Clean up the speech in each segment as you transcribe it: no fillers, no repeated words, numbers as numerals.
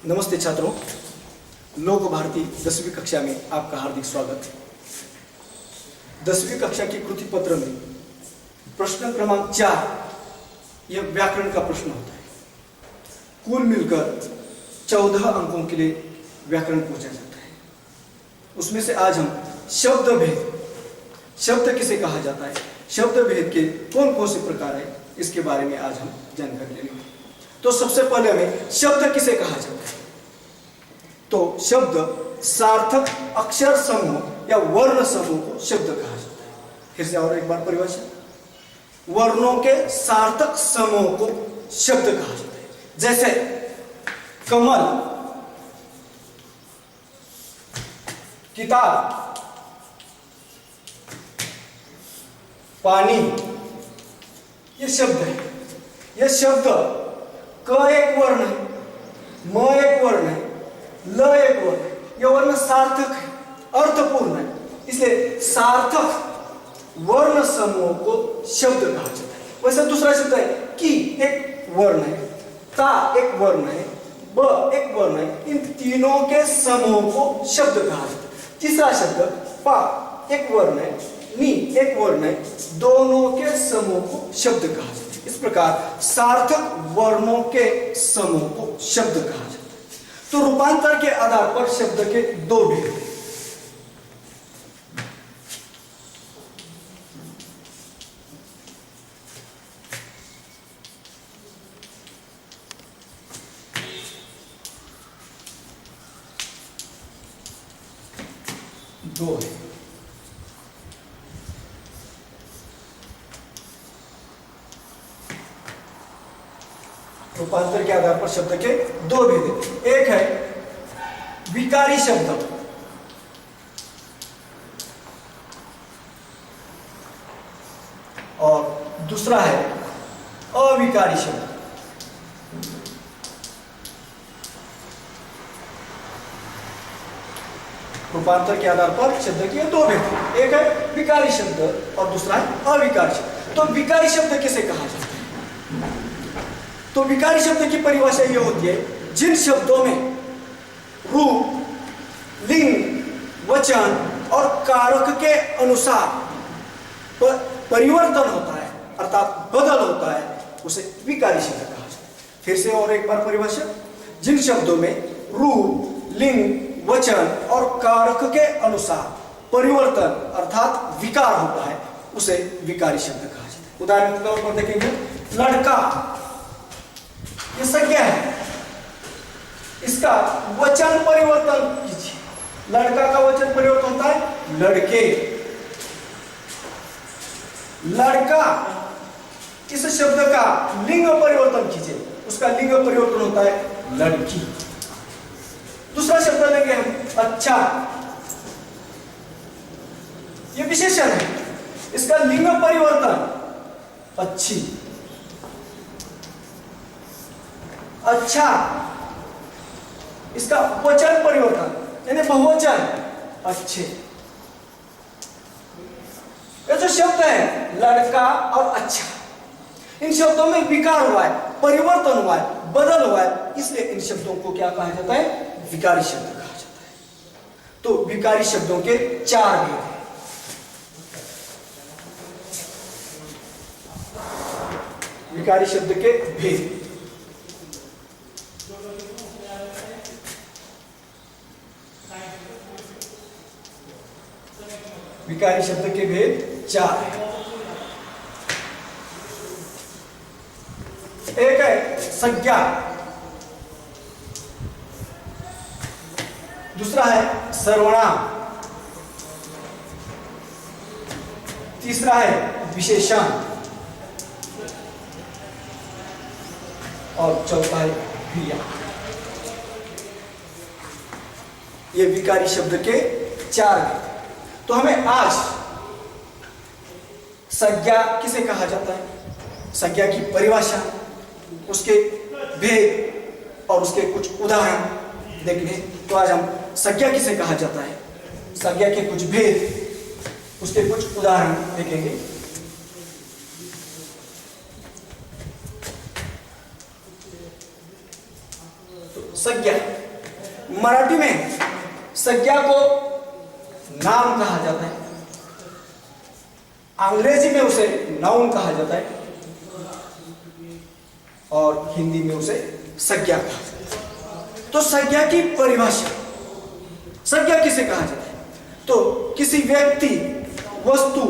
नमस्ते छात्रों, लोक भारती 10वीं कक्षा में आपका हार्दिक स्वागत है। 10वीं कक्षा के कृति पत्र में प्रश्न क्रमांक 4 यह व्याकरण का प्रश्न होता है। कुल मिलकर 14 अंकों के लिए व्याकरण पूछा जाता है। उसमें से आज हम शब्द भेद, शब्द किसे कहा जाता है, शब्द भेद के कौन कौन से प्रकार है, इसके बारे में आज हम जानकारी लेंगे। तो सबसे पहले हमें शब्द किसे कहा जाता है। तो शब्द सार्थक अक्षर समूह या वर्ण समूह को शब्द कहा जाता है। फिर से और एक बार परिभाषा, वर्णों के सार्थक समूह को शब्द कहा जाता है। जैसे कमल, किताब, पानी, ये शब्द है। यह शब्द क एक वर्ण है, म एक वर्ण है, ल एक वर्ण है। यह वर्ण सार्थक है, अर्थपूर्ण है, इसलिए सार्थक वर्ण समूह को शब्द कहा जाता है। वैसे दूसरा शब्द है कि एक वर्ण है, ता एक वर्ण है, ब एक वर्ण है। इन तीनों के समूह को शब्द कहा जाता है। तीसरा शब्द पा एक वर्ण है, नी एक वर्ण है, दोनों के समूह को शब्द कहा जाता है। इस प्रकार सार्थक वर्णों के समूह को शब्द कहा जाता है। तो रूपांतर के आधार पर शब्द के दो भेद हैं। दो है। रूपांतर के आधार पर शब्द के दो भेद हैं। एक है विकारी शब्द और दूसरा है अविकारी शब्द। रूपांतर के आधार पर शब्द के दो भेद हैं। एक है विकारी शब्द और दूसरा है अविकारी शब्द। तो विकारी शब्द किसे कहा जाता है? तो विकारी शब्द की परिभाषा यह होती है, जिन शब्दों में रूप, लिंग, वचन और कारक के अनुसार परिवर्तन होता है, अर्थात बदल होता है, उसे विकारी शब्द कहा जाता है। फिर से और एक बार परिभाषा, जिन शब्दों में रूप, लिंग, वचन और कारक के अनुसार परिवर्तन अर्थात विकार होता है, उसे विकारी शब्द कहा जाता है। उदाहरण के तौर पर देखेंगे, लड़का ये संज्ञा है, इसका वचन परिवर्तन कीजिए। लड़का का वचन परिवर्तन होता है लड़के। लड़का इस शब्द का लिंग परिवर्तन कीजिए, उसका लिंग परिवर्तन होता है लड़की। दूसरा शब्द लेंगे हम अच्छा, ये विशेषण है, इसका लिंग परिवर्तन अच्छी। अच्छा, इसका वचन परिवर्तन यानी बहुवचन अच्छे। ये जो शब्द है लड़का और अच्छा, इन शब्दों में विकार हुआ है, परिवर्तन हुआ है, बदल हुआ है, इसलिए इन शब्दों को क्या कहा जाता है? विकारी शब्द कहा जाता है। तो विकारी शब्दों के चार भेद हैं। विकारी शब्द के भेद, विकारी शब्द के भेद चार हैं। एक है संज्ञा, दूसरा है सर्वनाम, तीसरा है विशेषण और चौथा है क्रिया। ये विकारी शब्द के चार हैं। तो हमें आज संज्ञा किसे कहा जाता है, संज्ञा की परिभाषा, उसके भेद और उसके कुछ उदाहरण देखने। तो आज हम संज्ञा किसे कहा जाता है, संज्ञा के कुछ भेद, उसके कुछ उदाहरण देखेंगे। संज्ञा। मराठी में संज्ञा को नाम कहा जाता है, अंग्रेजी में उसे नाउन कहा जाता है और हिंदी में उसे संज्ञा कहा जाता है। तो संज्ञा की परिभाषा, संज्ञा किसे कहा जाता है? तो किसी व्यक्ति, वस्तु,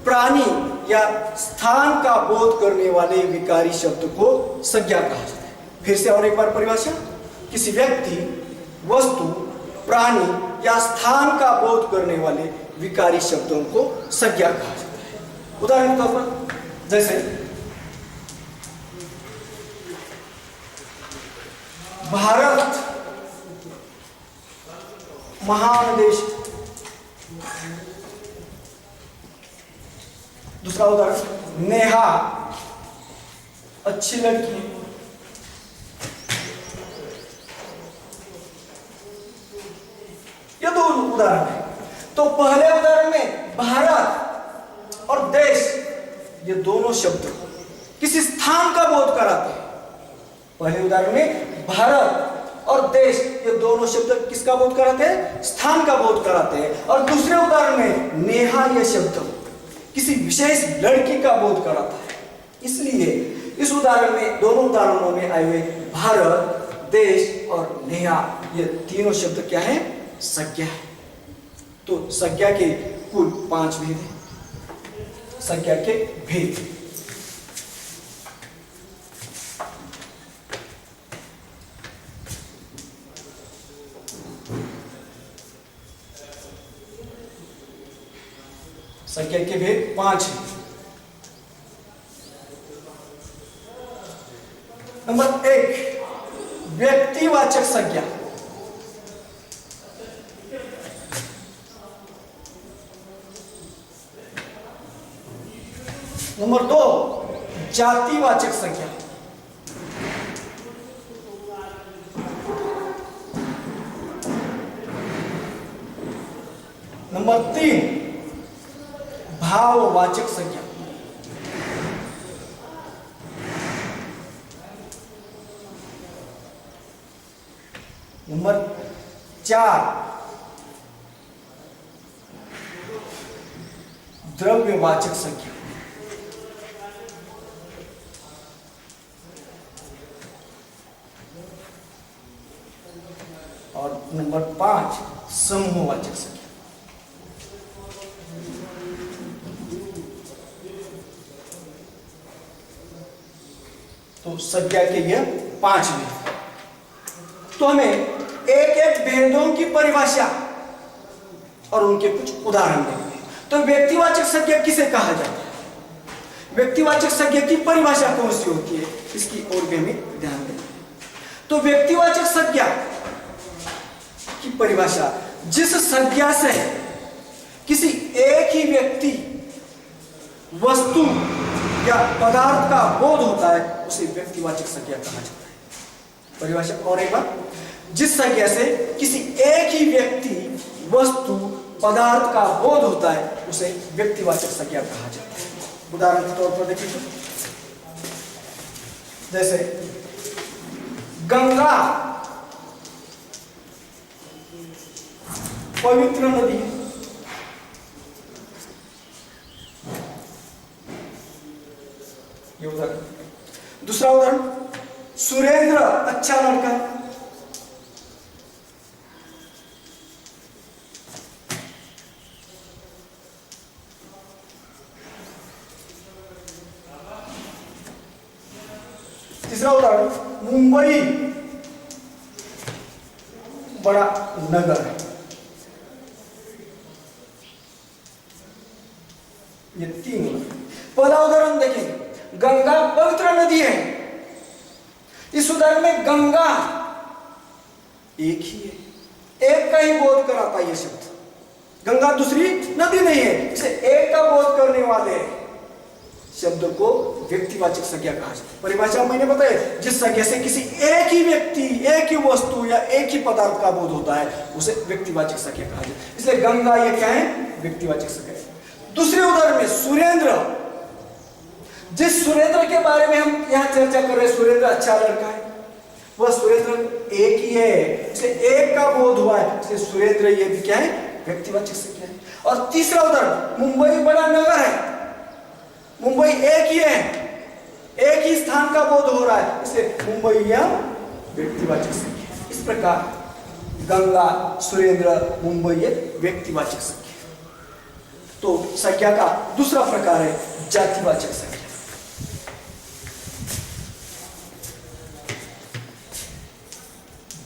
प्राणी या स्थान का बोध करने वाले विकारी शब्द को संज्ञा कहा जाता है। फिर से और एक बार परिभाषा, किसी व्यक्ति, वस्तु, प्राणी या स्थान का बोध करने वाले विकारी शब्दों को संज्ञा कहा जाता है। उदाहरण के तौर पर जैसे भारत महान देश। दूसरा उदाहरण, नेहा अच्छी लड़की। ये दो उदाहरण है। तो पहले उदाहरण में भारत और देश, ये दोनों शब्द किसी स्थान का बोध कराते हैं। पहले उदाहरण में भारत और देश, ये दोनों शब्द किसका बोध कराते हैं? स्थान का बोध कराते हैं। और दूसरे उदाहरण में नेहा, ये शब्द किसी विशेष लड़की का बोध कराता है। इसलिए इस उदाहरण में, दोनों उदाहरणों में आए हुए भारत, देश और नेहा, ये तीनों शब्द क्या है? संज्ञा है। तो संज्ञा के कुल 5 भेद हैं। संज्ञा के भेद, संज्ञा के भेद 5 हैं। नंबर 1, व्यक्तिवाचक संज्ञा। नंबर 2, जातिवाचक संज्ञा। नंबर 3, भाववाचक संज्ञा। नंबर 4, द्रव्यवाचक संज्ञा। और नंबर 5, समूहवाचक संज्ञा। तो संज्ञा के ये 5 भेद। तो हमें एक एक भेदों की परिभाषा और उनके कुछ उदाहरण देंगे। तो व्यक्तिवाचक संज्ञा किसे कहा जाता है? व्यक्तिवाचक संज्ञा की परिभाषा कौन सी होती है, इसकी ओर भी हमें ध्यान दें। तो व्यक्तिवाचक संज्ञा की परिभाषा, जिस संज्ञा से किसी एक ही व्यक्ति, वस्तु या पदार्थ का बोध होता है, उसे व्यक्तिवाचक संज्ञा कहा जाता है। परिभाषा और एक बार, जिस संज्ञा से किसी एक ही व्यक्ति, वस्तु, पदार्थ का बोध होता है, उसे व्यक्तिवाचक संज्ञा कहा जाता है। उदाहरण के तौर पर देखिए, तो जैसे गंगा पवित्र नदी है। ये उदाहरण। दूसरा उदाहरण, सुरेंद्र अच्छा लड़का है। तीसरा उदाहरण, मुंबई बड़ा नगर है। ये 3 उदाहरण। पहला उदाहरण देखें, गंगा पवित्र नदी है। इस उदाहरण में गंगा एक ही है, एक का ही बोध कराता है ये शब्द। गंगा दूसरी नदी नहीं है, इसे एक का बोध करने वाले शब्द को व्यक्तिवाचक संज्ञा कहा जाता है। परिभाषा मैंने बताया, जिस संज्ञा से किसी एक ही व्यक्ति, एक ही वस्तु या एक ही पदार्थ का बोध होता है, उसे व्यक्तिवाचक संज्ञा कहा जाता है। इसलिए गंगा ये क्या है? व्यक्तिवाचक संज्ञा। दूसरे उदाहरण में सुरेंद्र, जिस सुरेंद्र के बारे में हम यहां चर्चा कर रहे हैं, सुरेंद्र अच्छा लड़का है, वह सुरेंद्र एक ही है, इसे एक का बोध हुआ है, इसलिए सुरेंद्र ये भी क्या है, व्यक्तिवाचक संज्ञा है। और तीसरा उदाहरण, मुंबई बड़ा नगर है, मुंबई एक ही है, एक ही स्थान का बोध हो रहा है, इसलिए मुंबई यह व्यक्तिवाचक संज्ञा है। इस प्रकार गंगा, सुरेंद्र, मुंबई ये व्यक्तिवाचक संज्ञा। तो संज्ञा का दूसरा प्रकार है जातिवाचक संज्ञा।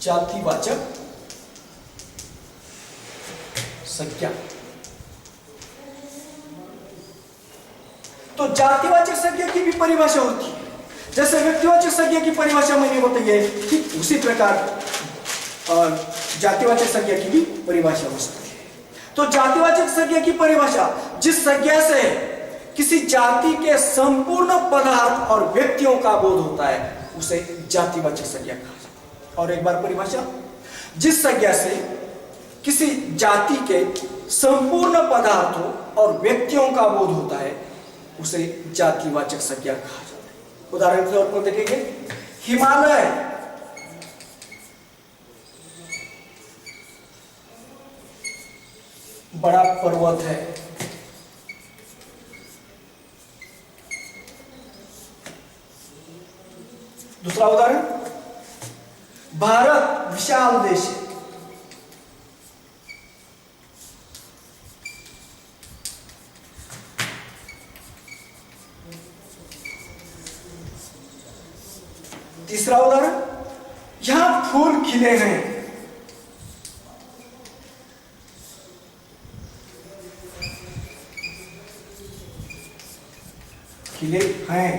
जातिवाचक संज्ञा। तो जातिवाचक संज्ञा की भी परिभाषा होती है, जैसे व्यक्तिवाचक संज्ञा की परिभाषा मैंने बताई है, ठीक उसी प्रकार जातिवाचक संज्ञा की भी परिभाषा हो सकती है। तो जातिवाचक संज्ञा की परिभाषा, जिस संज्ञा से किसी जाति के संपूर्ण पदार्थ और व्यक्तियों का बोध होता है, उसे जातिवाचक संज्ञा कहा जाता है। और एक बार परिभाषा, जिस संज्ञा से किसी जाति के संपूर्ण पदार्थों और व्यक्तियों का बोध होता है, उसे जातिवाचक संज्ञा कहा जाता है। उदाहरण के तौर पर देखेंगे, हिमालय बड़ा पर्वत है, दूसरा उदाहरण, भारत विशाल देश है, तीसरा उदाहरण, यहां फूल खिले हैं, खिले हैं।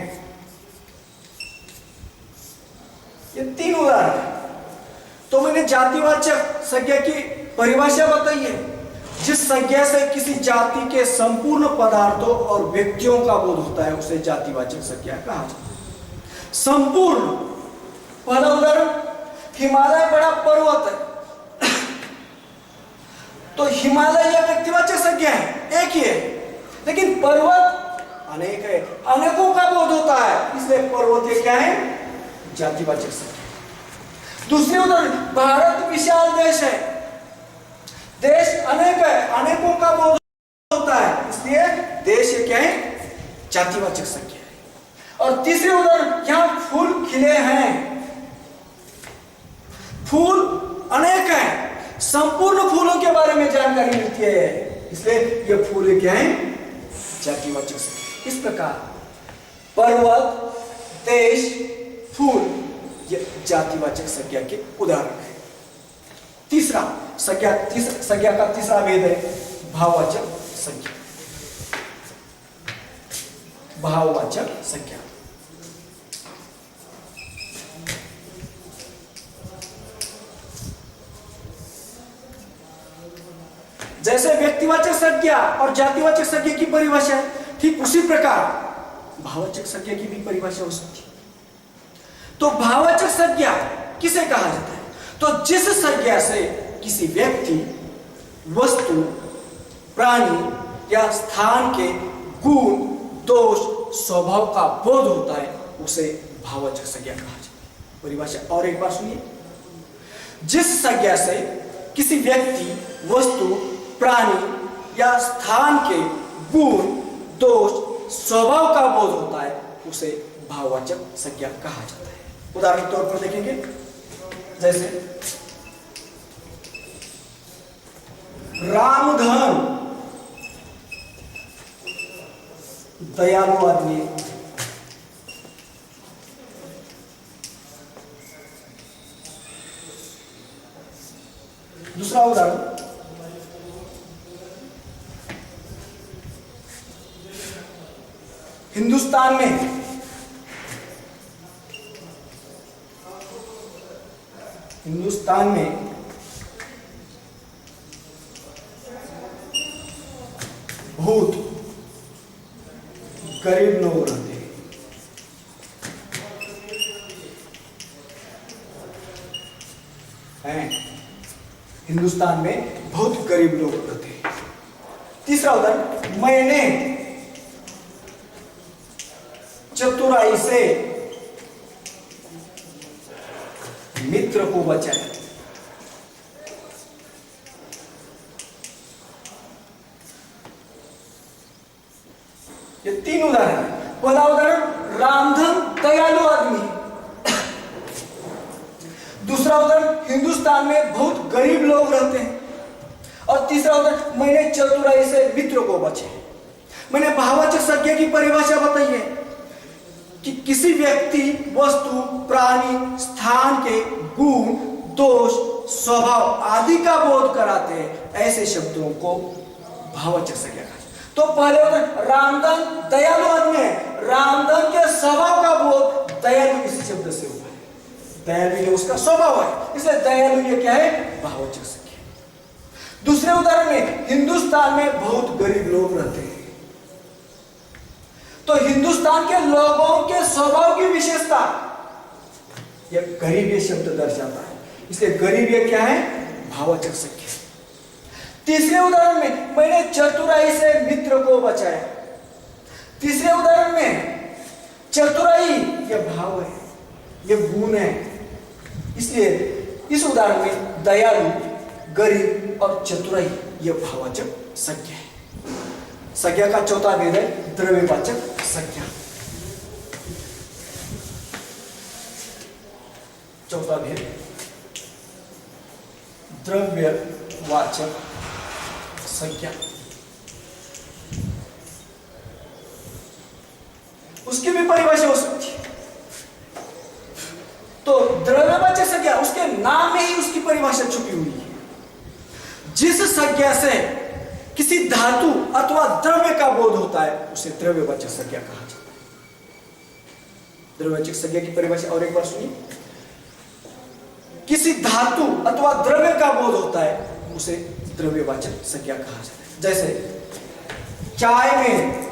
ये तीन उदाहरण है। तो मैंने जातिवाचक संज्ञा की परिभाषा बताई है, जिस संज्ञा से किसी जाति के संपूर्ण पदार्थों और व्यक्तियों का बोध होता है, उसे जातिवाचक संज्ञा कहा जाता है। संपूर्ण, पहला उदाहरण, हिमालय बड़ा पर्वत है, तो हिमालय यह व्यक्तिवाचक संज्ञा है, एक ही है, लेकिन पर्वत अनेक है, अनेकों का बोध होता है, इसलिए पर्वत ये क्या है, जातिवाचक संज्ञा। दूसरे उदाहरण, भारत विशाल देश है, देश अनेक है, अनेकों का बोध होता है, इसलिए देश ये क्या है, जातिवाचक संज्ञा है। और तीसरे उदाहरण, यहां फूल खिले हैं, फूल अनेक हैं, संपूर्ण फूलों के बारे में जानकारी मिलती है, इसलिए ये फूल क्या है, जातिवाचक संज्ञा। इस प्रकार पर्वत, देश, फूल ये जातिवाचक संज्ञा के उदाहरण है। तीसरा संज्ञा का तीसरा भेद है भाववाचक संज्ञा। भाववाचक संज्ञा, जैसे व्यक्तिवाचक संज्ञा और जातिवाचक संज्ञा की परिभाषा है, ठीक उसी प्रकार भाववाचक संज्ञा की भी परिभाषा हो सकती है। तो भाववाचक संज्ञा किसे कहा जाता है? तो जिस संज्ञा से किसी व्यक्ति, वस्तु, प्राणी या स्थान के गुण, दोष, स्वभाव का बोध होता है, उसे भाववाचक संज्ञा कहा जाता है। परिभाषा और एक बार सुनिए, जिस संज्ञा से किसी व्यक्ति, वस्तु, प्राणी या स्थान के गुण, दोष, स्वभाव का बोध होता है, उसे भाववाचक संज्ञा कहा जाता है। उदाहरण के तौर पर देखेंगे, जैसे रामधन दयालु आदमी, दूसरा उदाहरण, हिंदुस्तान में बहुत गरीब लोग रहते हैं। हिंदुस्तान में बहुत गरीब लोग रहते हैं। तीसरा उदाहरण, मैंने चतुराई से मित्र को बचाए। ये तीन उदाहरण है। पहला उदाहरण रामधन दयालु आदमी। दूसरा उदाहरण हिंदुस्तान में बहुत गरीब लोग रहते हैं। और तीसरा उदाहरण मैंने चतुराई से मित्र को बचे। मैंने भाववाचक संज्ञा की परिभाषा बताई है कि किसी व्यक्ति, वस्तु, प्राणी, स्थान के गुण, दोष, स्वभाव आदि का बोध कराते हैं, ऐसे शब्दों को भाववाचक संज्ञा कहा। तो पहले उदाहरण रामधन दयालु आदमी है। रामधन के स्वभाव का बोध दयालु इस शब्द से हुआ है। दयालु ये उसका स्वभाव है, इसलिए दयालु ये क्या है? भाववाचक संज्ञा। दूसरे उदाहरण में हिंदुस्तान में बहुत गरीब लोग रहते हैं। तो हिंदुस्तान के लोगों के स्वभाव की विशेषता ये गरीब ये शब्द दर्शाता है, इसलिए गरीब ये क्या है? भाववाचक संज्ञा। तीसरे उदाहरण में मैंने चतुराई से मित्र को बचाया। तीसरे उदाहरण में चतुराई ये भाव है, ये गुण है, इसलिए इस उदाहरण में दयालु, गरीब और चतुराई ये भाववाचक संज्ञा है। संज्ञा का चौथा भेद है द्रव्यवाचक संज्ञा। चौथा भेद द्रव्यवाचक संज्ञा। उसकी भी परिभाषा हो सकती है। तो द्रव्यवाचक संज्ञा उसके नाम में ही उसकी परिभाषा छुपी हुई है। जिस संज्ञा से किसी धातु अथवा द्रव्य का बोध होता है उसे द्रव्यवाचक संज्ञा कहा जाता है। द्रव्यवाचक संज्ञा की परिभाषा और एक बार सुनिए। किसी धातु अथवा द्रव्य का बोध होता है उसे द्रव्यवाचक संज्ञा कहा जाता है। जैसे चाय में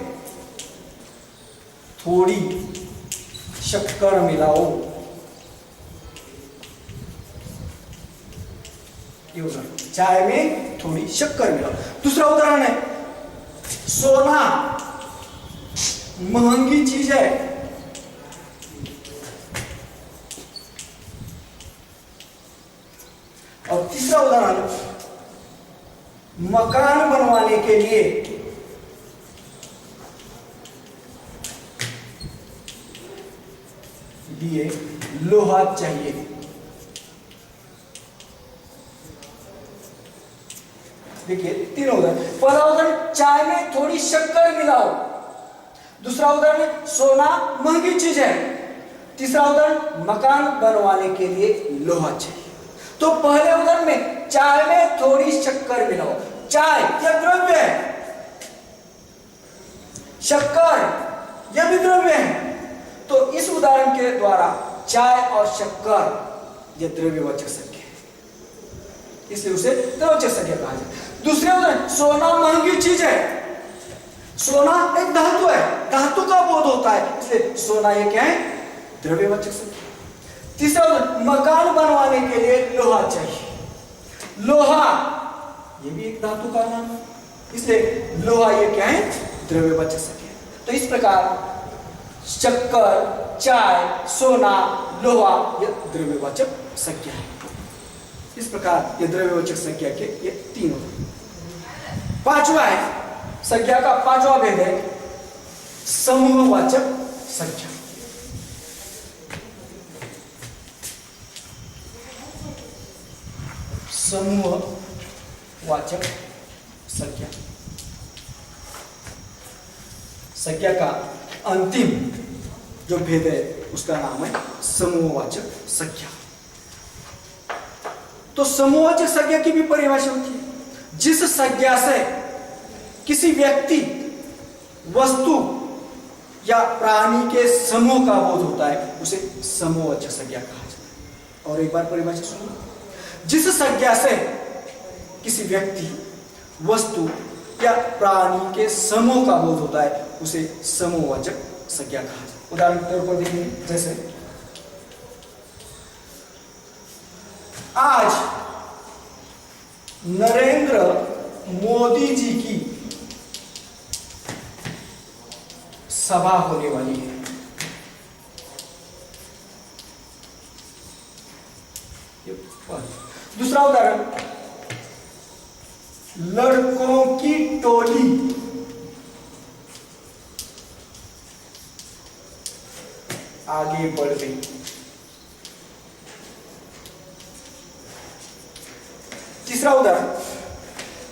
थोड़ी शक्कर मिलाओ, ये उदाहरण, चाय में थोड़ी शक्कर मिलाओ। दूसरा उदाहरण है सोना महंगी चीज है। और तीसरा उदाहरण मकान बनवाने के लिए लोहा चाहिए। देखिए तीनों उदाहरण। पहला उदाहरण चाय में थोड़ी शक्कर मिलाओ। दूसरा उदाहरण सोना महंगी चीज है। तीसरा उदाहरण मकान बनवाने के लिए लोहा चाहिए। तो पहले उदाहरण में चाय में थोड़ी शक्कर मिलाओ। चाय यह द्रव्य है, शक्कर यह भी द्रव्य है। तो इस उदाहरण के द्वारा चाय और शक्कर यह द्रव्यवाचक संज्ञा है, इसलिए उसे द्रव्यवाचक संज्ञा कहा जाता है। दूसरे उदाहरण सोना महंगी चीज है। सोना एक धातु है, धातु का बोध होता है, इसलिए सोना ये क्या है? द्रव्यवाचक संज्ञा। तीसरा उदाहरण मकान बनवाने के लिए लोहा चाहिए। लोहा ये भी एक धातु का नाम है, इसलिए लोहा ये क्या है? द्रव्यवाचक संज्ञा। तो इस प्रकार शक्कर, चाय, सोना, लोहा ये द्रव्यवाचक संज्ञा है। इस प्रकार ये द्रव्यवाचक संज्ञा के ये तीन होते हैं। पांचवा है संज्ञा का पांचवा भेद है समूहवाचक संज्ञा। समूहवाचक संज्ञा। संज्ञा का अंतिम जो भेद है उसका नाम है समूहवाचक संज्ञा। तो समूहवाचक संज्ञा की भी परिभाषा होती है। जिस संज्ञा से किसी व्यक्ति, वस्तु या प्राणी के समूह का बोध होता है उसे समूहवाचक संज्ञा कहा जाता है। और एक बार परिभाषा सुनिए। जिस संज्ञा से किसी व्यक्ति, वस्तु या प्राणी के समूह का बोध होता है उसे समूहवाचक संज्ञा कहा जाता है। उदाहरण के तौर पर देखिए, जैसे आज नरेंद्र मोदी जी की सभा होने वाली है। दूसरा उदाहरण, लड़कों की टोली आगे बढ़ गई। तीसरा उदाहरण,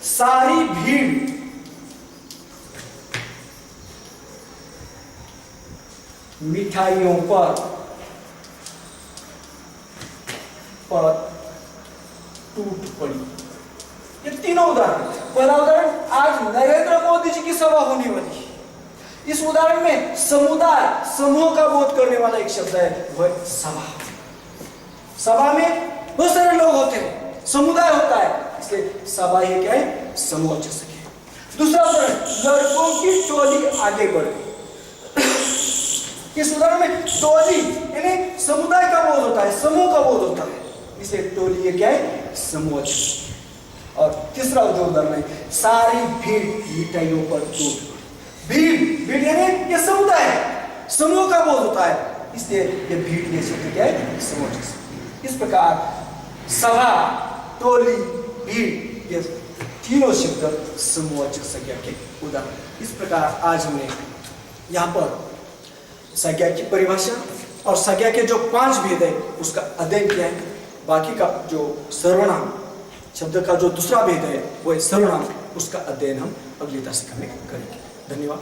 सारी भीड़ मिठाइयों पर टूट पड़ी। ये तीनों उदाहरण। पहला उदाहरण, आज नरेंद्र मोदी जी की सभा होने वाली है। इस उदाहरण में समुदाय, समूह का बोध करने वाला एक शब्द है, वह सभा। सभा में बहुत सारे लोग होते हैं, समुदाय होता है, इसलिए सभा ये क्या है, समूह अच्छे से। दूसरा उदाहरण, लड़कों की टोली आगे बढ़ गई। इस उदाहरण में टोली यानी समुदाय का बोध होता है, समूह का बोध होता है, इसलिए टोली ये क्या है, समूह अच्छे से। और तीसरा जो उदाहरण है, सारी भीड़ मिठाइयों पर टूट। भीड़ यानी ये समुदाय है, समूह का बोध होता है, इसलिए ये भीड़ ये शब्द क्या है, समूह। इस प्रकार सभा, टोली, भीड़ ये तीनों शब्द समूहवाचक संज्ञा के उदाहरण। इस प्रकार आज हमने यहाँ पर संज्ञा की परिभाषा और संज्ञा के जो 5 भेद है उसका अध्ययन किया है। बाकी का जो सर्वनाम शब्द का जो दूसरा भेद है वो सर्वनाम, उसका अध्ययन हम अगली दशक में करेंगे। धन्यवाद।